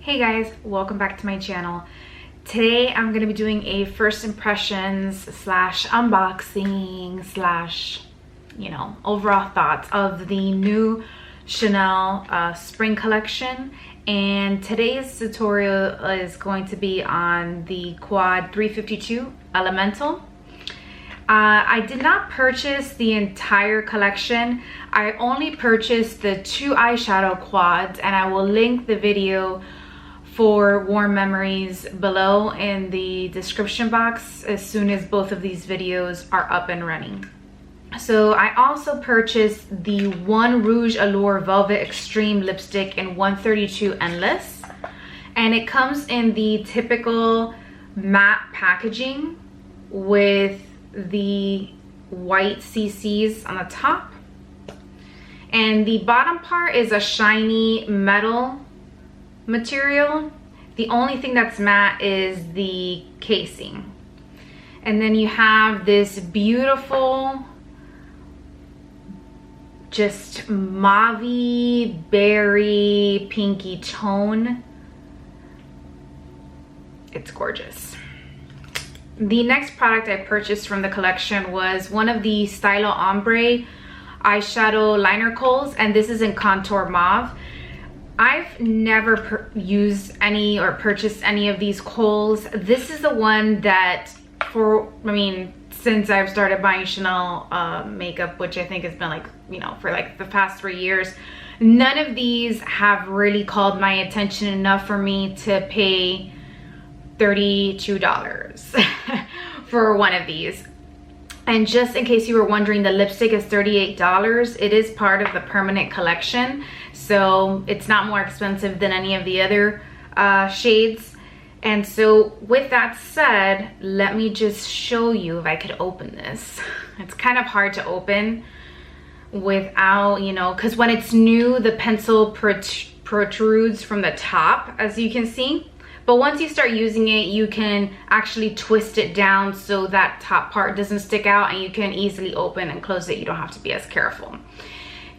Hey guys, welcome back to my channel. Today I'm going to be doing a first impressions slash unboxing slash, overall thoughts of the new Chanel spring collection. And today's tutorial is going to be on the Quad 352 Elemental. I did not purchase the entire collection. I only purchased the 2 eyeshadow quads, and I will link the video for Warm Memories below in the description box as soon as both of these videos are up and running. So I also purchased the 1 Rouge Allure Velvet Extreme lipstick in 132 Endless, and it comes in the typical matte packaging with the white CCs on the top, and the bottom part is a shiny metal material. The only thing that's matte is the casing. And then you have this beautiful just mauve berry pinky tone. It's gorgeous. The next product I purchased from the collection was one of the Stylo Ombre eyeshadow liner kohls, and this is in Contour Mauve. I've never used any or purchased any of these kohls. This is the one that since I've started buying Chanel makeup, which I think has been for the past 3 years, none of these have really called my attention enough for me to pay $32 for one of these. And just in case you were wondering, the lipstick is $38. It is part of the permanent collection, so it's not more expensive than any of the other shades. And so with that said, let me just show you if I could open this. It's kind of hard to open without, because when it's new, the pencil protrudes from the top, as you can see. But once you start using it, you can actually twist it down so that top part doesn't stick out, and you can easily open and close it. You don't have to be as careful.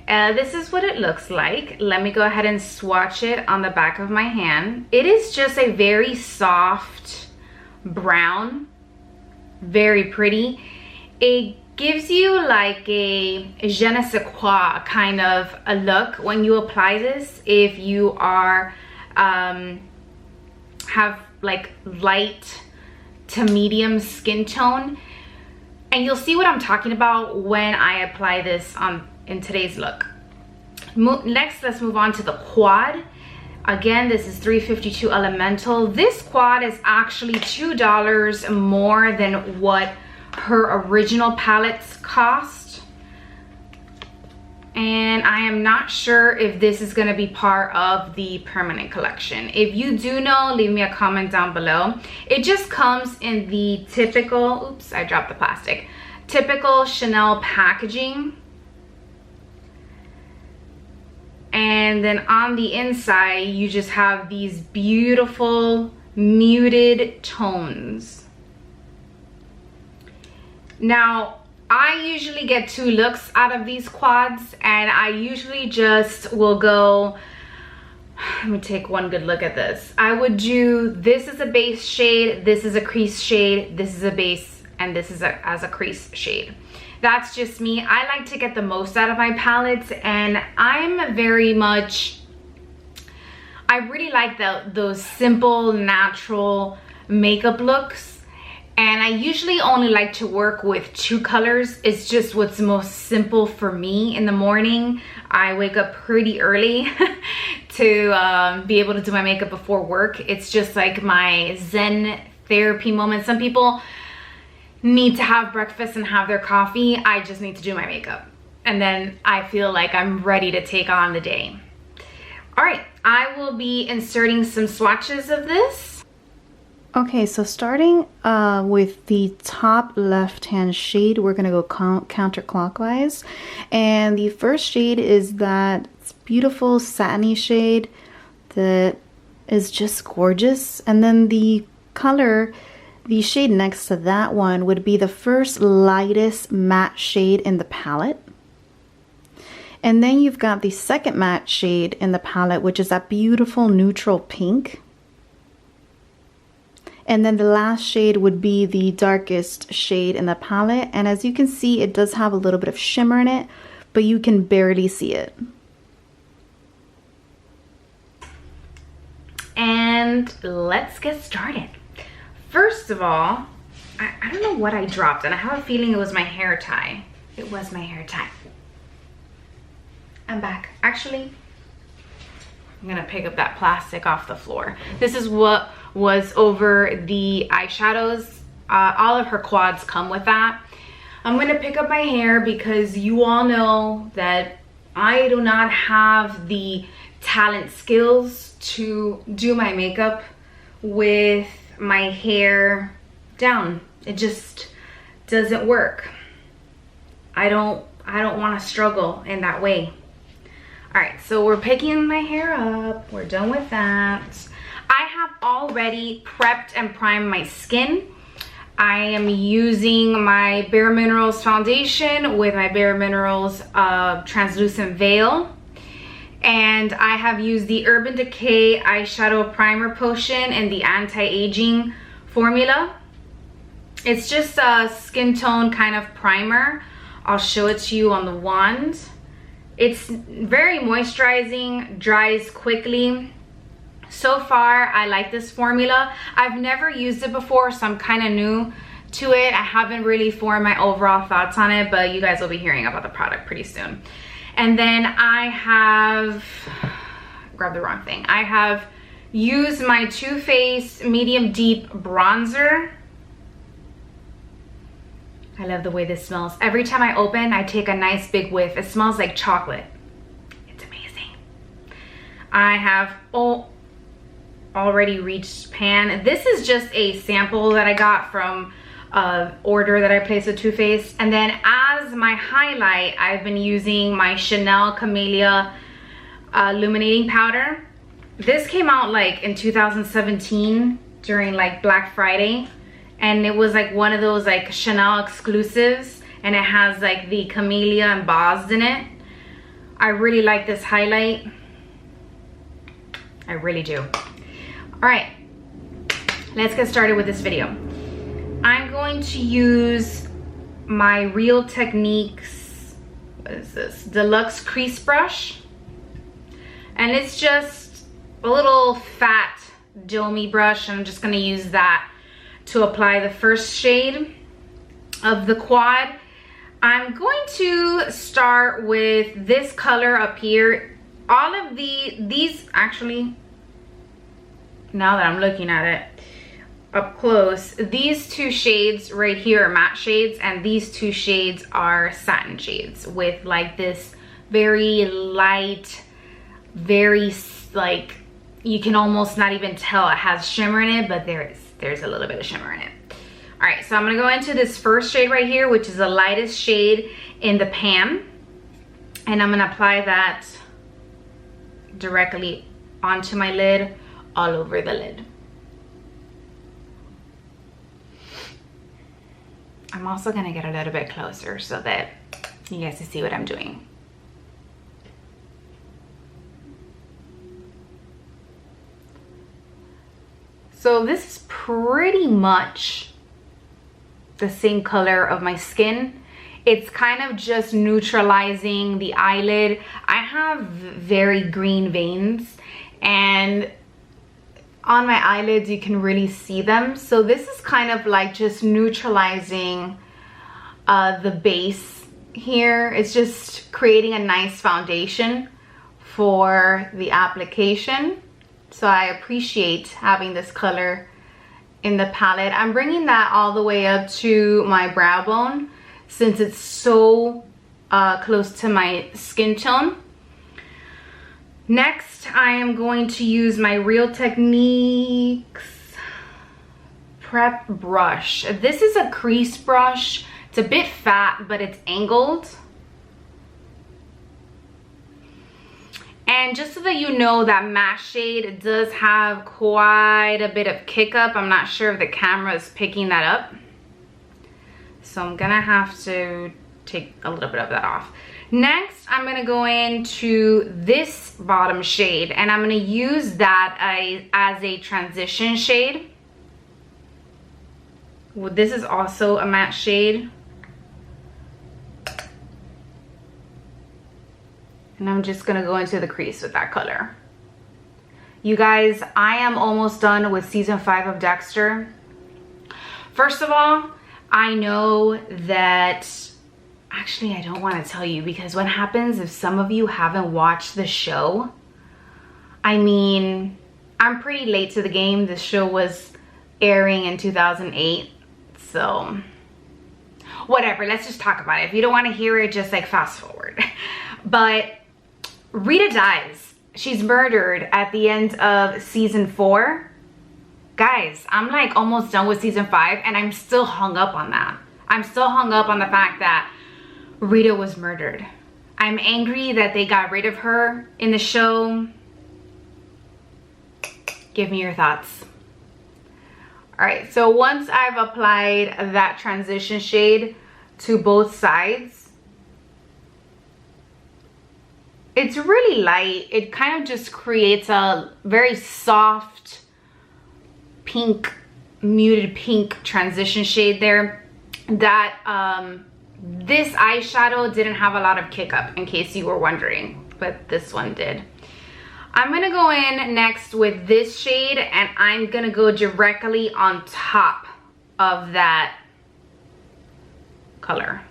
This is what it looks like. Let me go ahead and swatch it on the back of my hand. It is just a very soft brown, very pretty. It gives you like a je ne sais quoi kind of a look when you apply this. If you are have like light to medium skin tone, and you'll see what I'm talking about when I apply this in today's look. Next, let's move on to the quad. Again, this is 352 Elemental. This quad is actually $2 more than what her original palettes cost, and I am not sure if this is going to be part of the permanent collection. If you do know, leave me a comment down below. It just comes in the typical, oops, I dropped the plastic, typical Chanel packaging. And then on the inside, you just have these beautiful muted tones. Now, I usually get 2 looks out of these quads, and I usually just will go, let me take one good look at this. I would do, this is a base shade, this is a crease shade, this is a base, and this is as a crease shade. That's just me. I like to get the most out of my palettes, and I'm very much, I really like those simple, natural makeup looks. And I usually only like to work with 2 colors. It's just what's most simple for me in the morning. I wake up pretty early to be able to do my makeup before work. It's just like my Zen therapy moment. Some people need to have breakfast and have their coffee. I just need to do my makeup, and then I feel like I'm ready to take on the day. All right, I will be inserting some swatches of this. Okay, so starting with the top left-hand shade, we're gonna go counterclockwise, and the first shade is that beautiful satiny shade that is just gorgeous. And then the color, the shade next to that one, would be the first lightest matte shade in the palette. And then you've got the second matte shade in the palette, which is that beautiful neutral pink. And then the last shade would be the darkest shade in the palette. And as you can see, it does have a little bit of shimmer in it, but you can barely see it. And let's get started. First of all, I don't know what I dropped, and I have a feeling it was my hair tie. It was my hair tie. I'm back. Actually, I'm gonna pick up that plastic off the floor. This is what was over the eyeshadows. All of her quads come with that. I'm gonna pick up my hair because you all know that I do not have the talent skills to do my makeup with my hair down. It just doesn't work. I don't want to struggle in that way. All right, so we're picking my hair up. We're done with that. I have already prepped and primed my skin. I am using my Bare Minerals foundation with my Bare Minerals translucent veil. And I have used the Urban Decay eyeshadow primer potion and the anti-aging formula. It's just a skin tone kind of primer. I'll show it to you on the wand. It's very moisturizing, dries quickly. So far, I like this formula. I've never used it before, so I'm kind of new to it. I haven't really formed my overall thoughts on it, but you guys will be hearing about the product pretty soon. And then I have, grabbed the wrong thing. I have used my Too Faced Medium Deep Bronzer. I love the way this smells. Every time I open, I take a nice big whiff. It smells like chocolate. It's amazing. I have already reached pan. This is just a sample that I got from order that I placed with Too Faced. And then as my highlight, I've been using my Chanel Camellia illuminating powder. This came out like in 2017 during like Black Friday, and it was like one of those like Chanel exclusives, and it has like the Camellia embossed in it. I really like this highlight. I really do. All right, let's get started with this video. I'm going to use my Real Techniques, what is this, Deluxe Crease Brush. And it's just a little fat, domey brush. I'm just gonna use that to apply the first shade of the quad. I'm going to start with this color up here. All of these actually, now that I'm looking at it up close, these two shades right here are matte shades, and these two shades are satin shades with like this very light, very like, you can almost not even tell it has shimmer in it, but there's a little bit of shimmer in it. All right, so I'm gonna go into this first shade right here, which is the lightest shade in the pan, and I'm gonna apply that directly onto my lid, all over the lid. I'm also gonna get a little bit closer so that you guys can see what I'm doing. So this is pretty much the same color of my skin. It's kind of just neutralizing the eyelid. I have very green veins, and on my eyelids you can really see them. So this is kind of like just neutralizing the base here. It's just creating a nice foundation for the application. So I appreciate having this color in the palette. I'm bringing that all the way up to my brow bone since it's so close to my skin tone. Next, I am going to use my Real Techniques Prep Brush. This is a crease brush. It's a bit fat, but it's angled. And just so that you know, that matte shade does have quite a bit of kick up. I'm not sure if the camera is picking that up, so I'm gonna have to take a little bit of that off. Next, I'm gonna go into this bottom shade, and I'm gonna use that as a transition shade. Well, this is also a matte shade. And I'm just gonna go into the crease with that color. You guys, I am almost done with season 5 of Dexter. First of all, I know that, actually I don't wanna tell you, because what happens if some of you haven't watched the show? I mean, I'm pretty late to the game. The show was airing in 2008, so whatever, let's just talk about it. If you don't wanna hear it, just like fast forward. But Rita dies. She's murdered at the end of season 4. Guys, I'm like almost done with season 5 and I'm still hung up on that. I'm still hung up on the fact that Rita was murdered. I'm angry that they got rid of her in the show. Give me your thoughts. All right, so once I've applied that transition shade to both sides, it's really light. It kind of just creates a very soft pink, muted pink transition shade there. That this eyeshadow didn't have a lot of kick up, in case you were wondering, but this one did. I'm gonna go in next with this shade, and I'm gonna go directly on top of that color.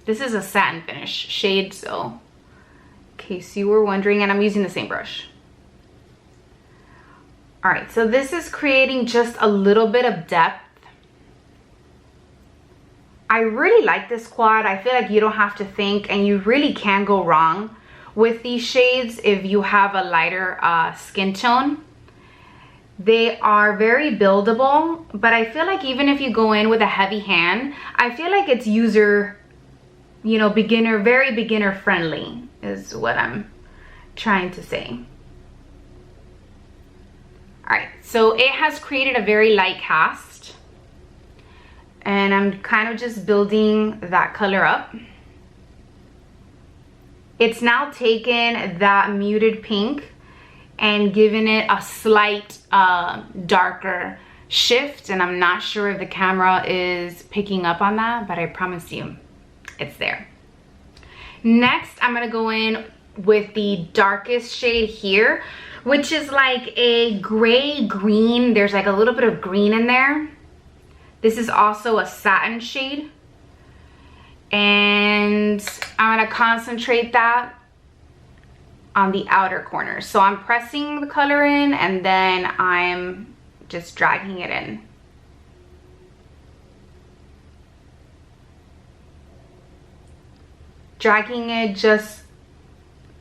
This is a satin finish shade, so in case you were wondering, and I'm using the same brush. All right, so this is creating just a little bit of depth. I really like this quad. I feel like you don't have to think, and you really can go wrong with these shades if you have a lighter skin tone. They are very buildable, but I feel like even if you go in with a heavy hand, I feel like it's user, you know, beginner, very beginner friendly is what I'm trying to say. All right, so it has created a very light cast, and I'm kind of just building that color up. It's now taken that muted pink and given it a slight darker shift, and I'm not sure if the camera is picking up on that, but I promise you it's there. Next, I'm gonna go in with the darkest shade here, which is like a gray green. There's like a little bit of green in there. This is also a satin shade, and I'm gonna concentrate that on the outer corner. So I'm pressing the color in, and then I'm just dragging it in. Dragging it just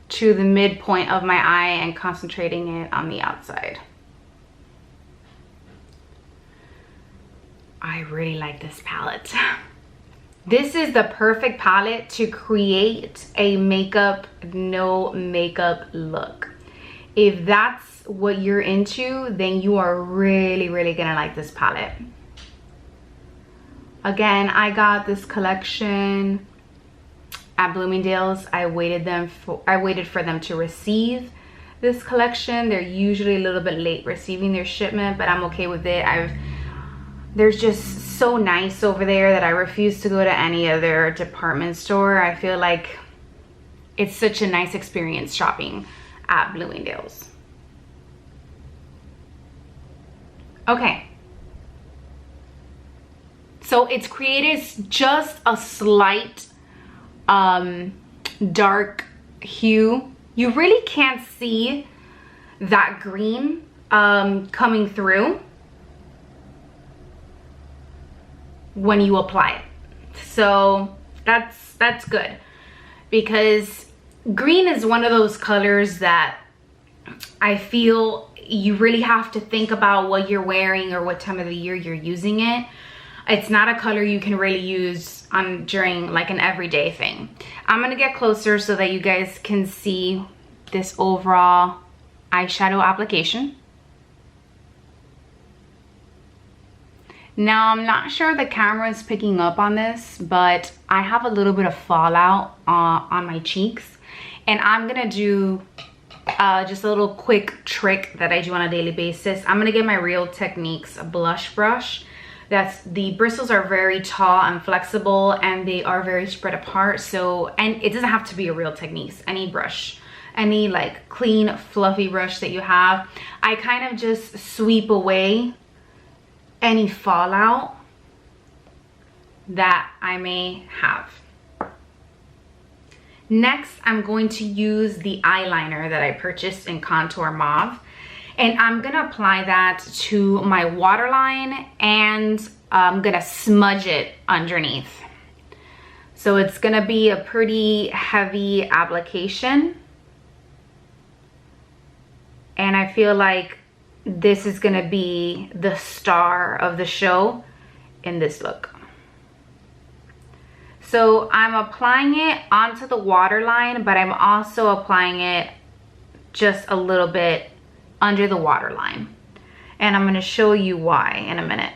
to the midpoint of my eye and concentrating it on the outside. I really like this palette. This is the perfect palette to create a makeup, no makeup look. If that's what you're into, then you are really, really gonna like this palette. Again, I got this collection at Bloomingdale's. I waited for them to receive this collection. They're usually a little bit late receiving their shipment, but I'm okay with it. They're just so nice over there that I refuse to go to any other department store. I feel like it's such a nice experience shopping at Bloomingdale's. Okay. So it's created just a slight dark hue. You really can't see that green coming through when you apply it. So that's good, because green is one of those colors that I feel you really have to think about what you're wearing or what time of the year you're using it. It's not a color you can really use during like an everyday thing. I'm gonna get closer so that you guys can see this overall eyeshadow application. Now, I'm not sure the camera is picking up on this, but I have a little bit of fallout on my cheeks. And I'm gonna do just a little quick trick that I do on a daily basis. I'm gonna get my Real Techniques blush brush. The bristles are very tall and flexible, and they are very spread apart. So, and it doesn't have to be a Real Techniques, any brush, any like clean, fluffy brush that you have. I kind of just sweep away any fallout that I may have. Next, I'm going to use the eyeliner that I purchased in Contour Mauve, and I'm gonna apply that to my waterline, and I'm gonna smudge it underneath. So it's gonna be a pretty heavy application, and I feel like this is gonna be the star of the show in this look. So I'm applying it onto the waterline, but I'm also applying it just a little bit under the waterline. And I'm gonna show you why in a minute.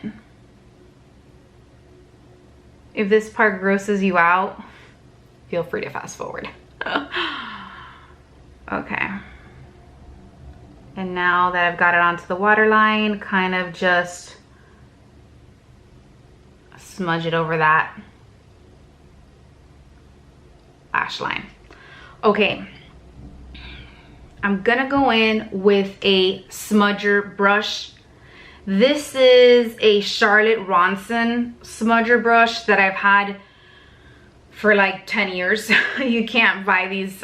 If this part grosses you out, feel free to fast forward. Okay. And now that I've got it onto the waterline, kind of just smudge it over that lash line. Okay, I'm gonna go in with a smudger brush. This is a Charlotte Ronson smudger brush that I've had for like 10 years. You can't buy these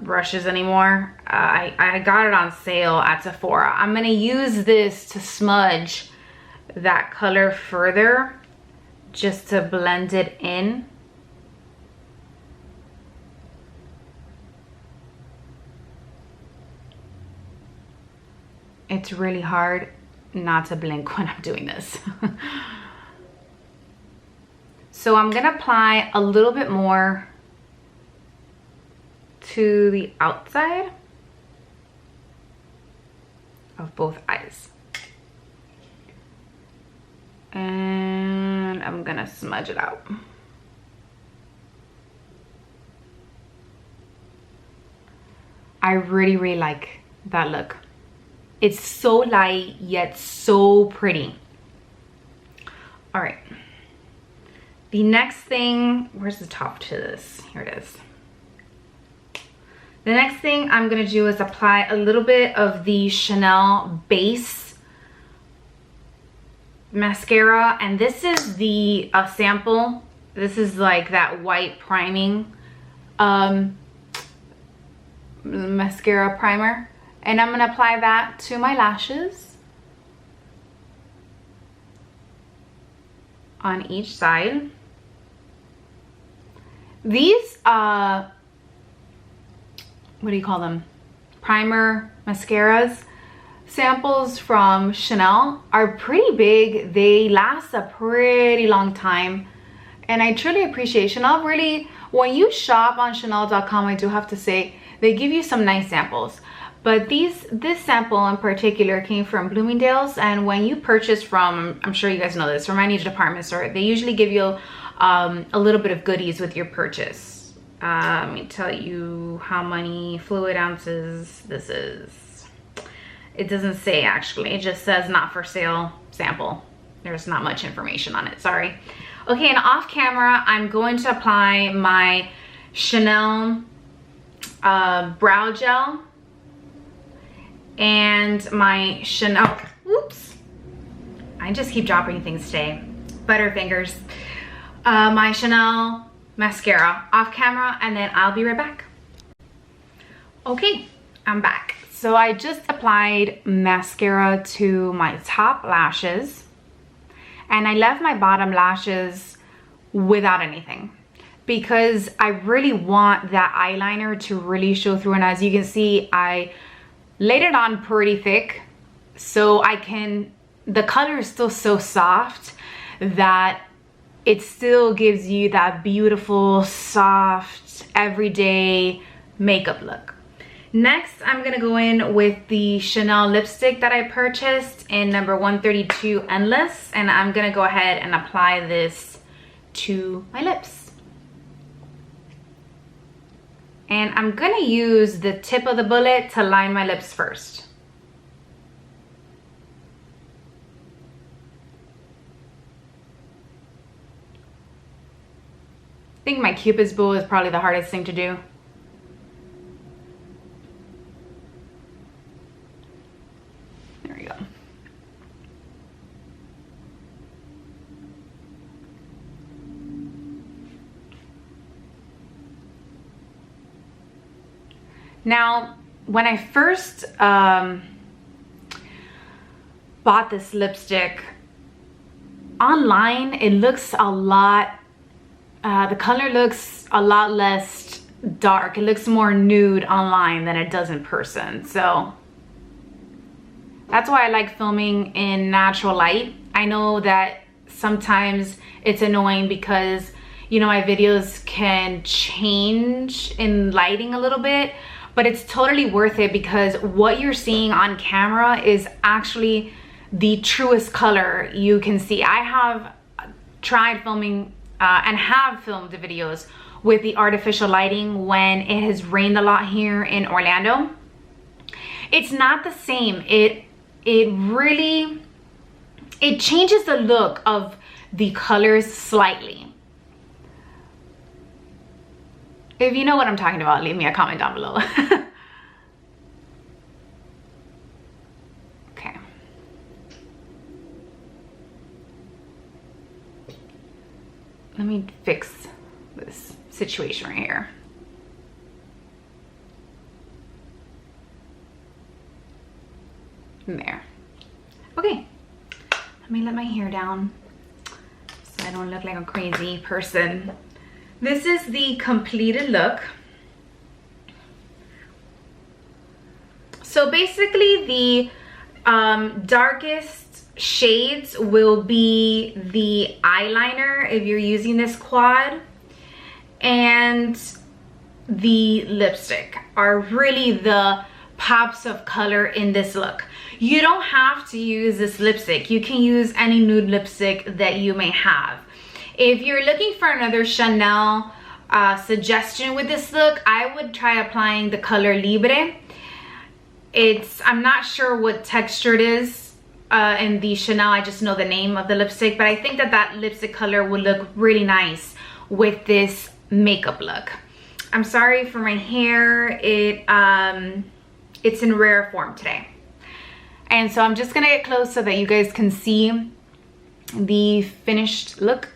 brushes anymore. I got it on sale at Sephora. I'm gonna use this to smudge that color further, just to blend it in. It's really hard not to blink when I'm doing this. So I'm gonna apply a little bit more to the outside of both eyes. And I'm gonna smudge it out. I really, really like that look. It's so light, yet so pretty. All right. The next thing, where's the top to this? Here it is. The next thing I'm gonna do is apply a little bit of the Chanel Base mascara. And this is the sample. This is like that white priming mascara primer. And I'm gonna apply that to my lashes on each side. These, what do you call them? Primer mascaras. Samples from Chanel are pretty big. They last a pretty long time. And I truly appreciate Chanel. Really, when you shop on Chanel.com, I do have to say, they give you some nice samples. But this sample in particular came from Bloomingdale's, and when you purchase from, I'm sure you guys know this, from any department store, they usually give you a little bit of goodies with your purchase. Let me tell you how many fluid ounces this is. It doesn't say actually, it just says not for sale sample. There's not much information on it, sorry. Okay, and off camera, I'm going to apply my Chanel brow gel and my Chanel, oops, I just keep dropping things today, butterfingers. My Chanel mascara off camera, and then I'll be right back. Okay, I'm back. So I just applied mascara to my top lashes, and I left my bottom lashes without anything because I really want that eyeliner to really show through. And as you can see, I laid it on pretty thick, so the color is still so soft that it still gives you that beautiful, soft, everyday makeup look. Next, I'm gonna go in with the Chanel lipstick that I purchased in number 132 Endless, and I'm gonna go ahead and apply this to my lips. And I'm gonna use the tip of the bullet to line my lips first. I think my Cupid's bow is probably the hardest thing to do. There we go. Now, when I first bought this lipstick, online it looks a lot, the color looks a lot less dark. It looks more nude online than it does in person. So that's why I like filming in natural light. I know that sometimes it's annoying because, you know, my videos can change in lighting a little bit, but it's totally worth it because what you're seeing on camera is actually the truest color you can see. I have tried filming and have filmed the videos with the artificial lighting when it has rained a lot here in Orlando. It's not the same. It really changes the look of the colors slightly. If you know what I'm talking about, leave me a comment down below. Okay. Let me fix this situation right here. There. Okay. Let me let my hair down so I don't look like a crazy person. This is the completed look. So basically the darkest shades will be the eyeliner if you're using this quad, and the lipstick are really the pops of color in this look. You don't have to use this lipstick. You can use any nude lipstick that you may have. If you're looking for another Chanel suggestion with this look, I would try applying the color Libre. I'm not sure what texture it is in the Chanel. I just know the name of the lipstick, but I think that lipstick color would look really nice with this makeup look. I'm sorry for my hair. It's in rare form today. And so I'm just gonna get close so that you guys can see the finished look.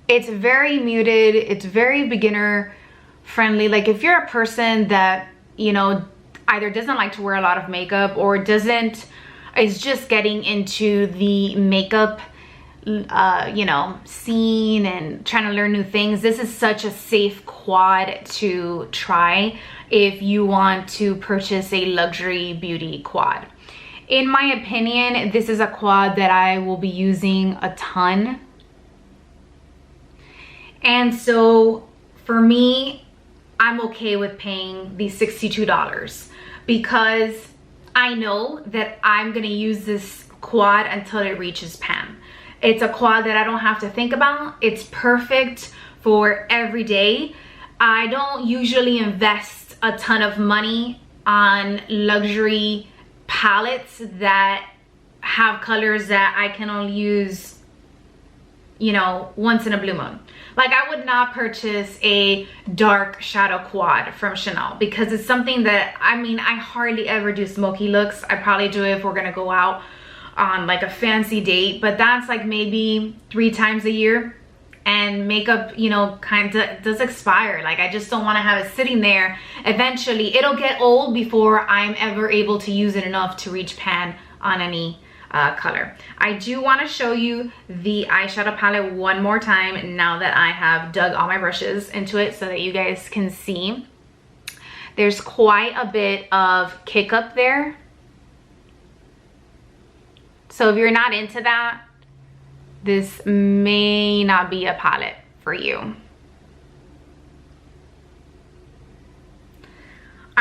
It's very muted, it's very beginner friendly. Like if you're a person that, you know, either doesn't like to wear a lot of makeup or is just getting into the makeup you know, scene and trying to learn new things, this is such a safe quad to try if you want to purchase a luxury beauty quad. In my opinion, this is a quad that I will be using a ton. And so for me, I'm okay with paying the $62 because I know that I'm gonna use this quad until it reaches pan. It's a quad that I don't have to think about. It's perfect for every day. I don't usually invest a ton of money on luxury palettes that have colors that I can only use, you know, once in a blue moon. Like I would not purchase a dark shadow quad from Chanel because it's something that, I mean, I hardly ever do smoky looks. I probably do it if we're gonna go out on like a fancy date, but that's like maybe 3 times a year, and makeup, you know, kind of does expire. Like I just don't want to have it sitting there. Eventually it'll get old before I'm ever able to use it enough to reach pan on any color. I do want to show you the eyeshadow palette one more time now that I have dug all my brushes into it so that you guys can see. There's quite a bit of kick up there. So if you're not into that, this may not be a palette for you.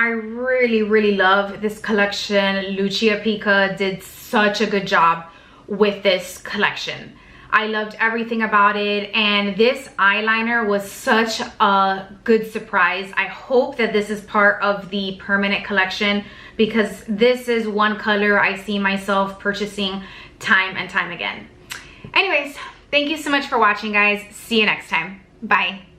I really love this collection. Lucia Pica did such a good job with this collection. I loved everything about it, and this eyeliner was such a good surprise. I hope that this is part of the permanent collection, because this is one color I see myself purchasing time and time again. Anyways, thank you so much for watching, guys. See you next time. Bye.